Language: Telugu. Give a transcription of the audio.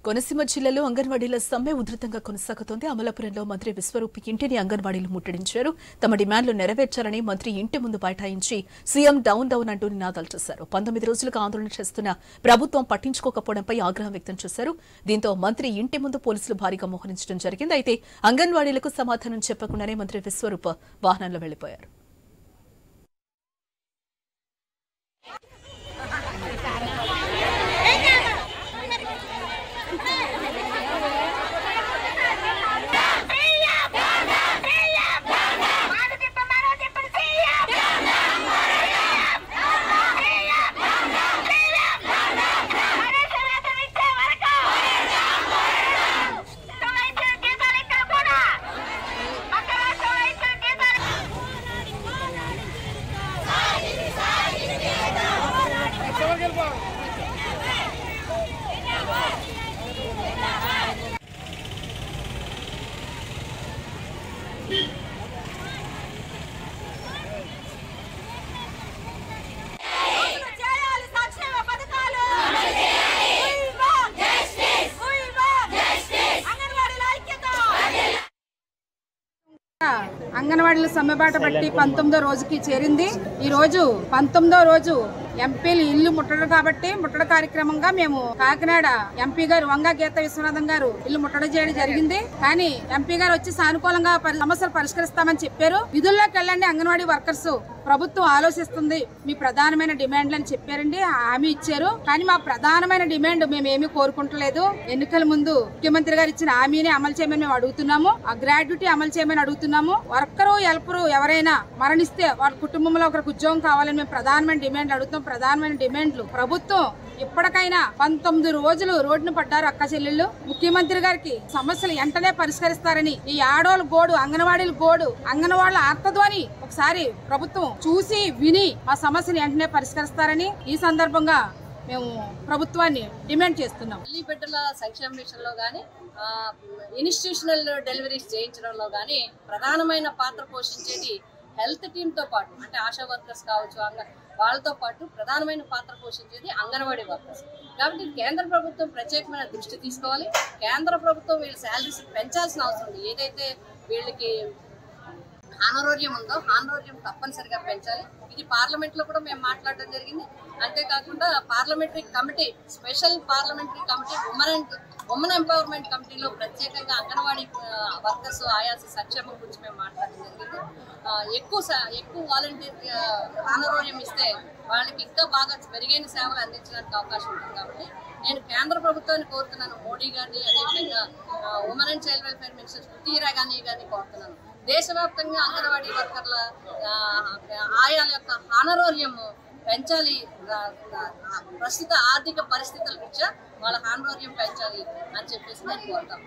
కోనసీమ జిల్లాలో అంగన్వాడీల సమ్మె ఉధృతంగా కొనసాగుతోంది. అమలాపురంలో మంత్రి విశ్వరూప్ ఇంటిని అంగన్వాడీలు ముట్టడించారు. తమ డిమాండ్లు నెరవేర్చాలని మంత్రి ఇంటి ముందు బైఠాయించి సీఎం డౌన్ డౌన్ అంటూ నినాదాలు చేశారు. 19 రోజులుగా ఆందోళన చేస్తున్న ప్రభుత్వం పట్టించుకోకపోవడంపై ఆగ్రహం వ్యక్తం చేశారు. దీంతో మంత్రి ఇంటి ముందు పోలీసులు భారీగా మోహరించడం జరిగింది. అయితే అంగన్వాడీలకు సమాధానం చెప్పకుండానే మంత్రి విశ్వరూప్ వాహనంలో వెళ్లిపోయారు. అంగన్వాడీల సమ్మెబాట బట్టి 19వ రోజుకి చేరింది. ఈ రోజు 19వ రోజు ఎంపీలు ఇల్లు ముట్టడం కాబట్టి ముట్టడి కార్యక్రమంగా మేము కాకినాడ ఎంపీ గారు వంగ గీత విశ్వనాథం గారు ఇల్లు ముట్టడి చేయడం జరిగింది. కానీ ఎంపీ గారు వచ్చి సానుకూలంగా సమస్యలు పరిష్కరిస్తామని చెప్పారు. విధుల్లోకి వెళ్ళండి అంగన్వాడీ వర్కర్స్, ప్రభుత్వం ఆలోచిస్తుంది, మీ ప్రధానమైన డిమాండ్లు అని చెప్పారండి, హామీ ఇచ్చారు. కానీ మా ప్రధానమైన డిమాండ్ మేమేమీ కోరుకుంటలేదు. ఎన్నికల ముందు ముఖ్యమంత్రి గారు ఇచ్చిన హామీని అమలు చేయమని మేము అడుగుతున్నాము. ఆ గ్రాడ్యుటీ అమలు చేయమని అడుగుతున్నాము. వర్కరు హెల్పరు ఎవరైనా మరణిస్తే వాళ్ళ కుటుంబంలో ఒకరికి ఉద్యోగం కావాలని మేము ప్రధానమైన డిమాండ్ అడుగుతాం. ప్రధానమైన డిమాండ్లు ప్రభుత్వం ఇప్పటికైనా 19 రోజులు రోడ్డును పడ్డారు అక్క చెల్లెళ్ళు. ముఖ్యమంత్రి గారికి సమస్యలు వెంటనే పరిష్కరిస్తారని, ఈ ఆడోళ్ళ గోడు, అంగన్వాడీల గోడు, అంగన్వాడీల ఆర్తధ్వని ఒకసారి ప్రభుత్వం చూసి విని ఆ సమస్యను వెంటనే పరిష్కరిస్తారని ఈ సందర్భంగా మేము ప్రభుత్వాన్ని డిమాండ్ చేస్తున్నాం. తల్లి బిడ్డల సంక్షేమ విషయంలో కానీ ఇన్స్టిట్యూషనల్ డెలివరీస్ చేయించడంలో కానీ ప్రధానమైన పాత్ర పోషించేది హెల్త్ టీమ్తో పాటు, అంటే ఆశా వర్కర్స్ కావచ్చు, వాళ్ళతో పాటు ప్రధానమైన పాత్ర పోషించేది అంగన్వాడీ వర్కర్స్. కాబట్టి కేంద్ర ప్రభుత్వం ప్రత్యేకమైన దృష్టి తీసుకోవాలి. కేంద్ర ప్రభుత్వం వీళ్ళ శాలరీస్ పెంచాల్సిన అవసరం ఉంది. ఏదైతే వీళ్ళకి హానరోరియం ఉందో హానరోరియం తప్పనిసరిగా పెంచాలి. ఇది పార్లమెంట్లో కూడా మేము మాట్లాడడం జరిగింది. అంతేకాకుండా parliamentary committee, special parliamentary committee, women empowerment కమిటీలో ప్రత్యేకంగా అంగన్వాడీ వర్కర్స్ ఆయాస సంక్షేమం గురించి మేము మాట్లాడడం జరిగింది. ఎక్కువ వాలంటీర్ హానరోరియం ఇస్తే వాళ్ళకి ఇంకా బాగా మెరుగైన సేవలు అందించడానికి అవకాశం ఉంటుంది. కాబట్టి నేను కేంద్ర ప్రభుత్వాన్ని కోరుతున్నాను, మోడీ గారిని, అదేవిధంగా women and child welfare minister Smriti Irani గారిని కోరుతున్నాను. దేశవ్యాప్తంగా అంగన్వాడీ వర్కర్ల ఆయాల యొక్క హానరోరియం పెంచాలి. ప్రస్తుత ఆర్థిక పరిస్థితుల రీత్యా వాళ్ళ హానరోరియం పెంచాలి అని చెప్పేసి నేను కోరుతాను.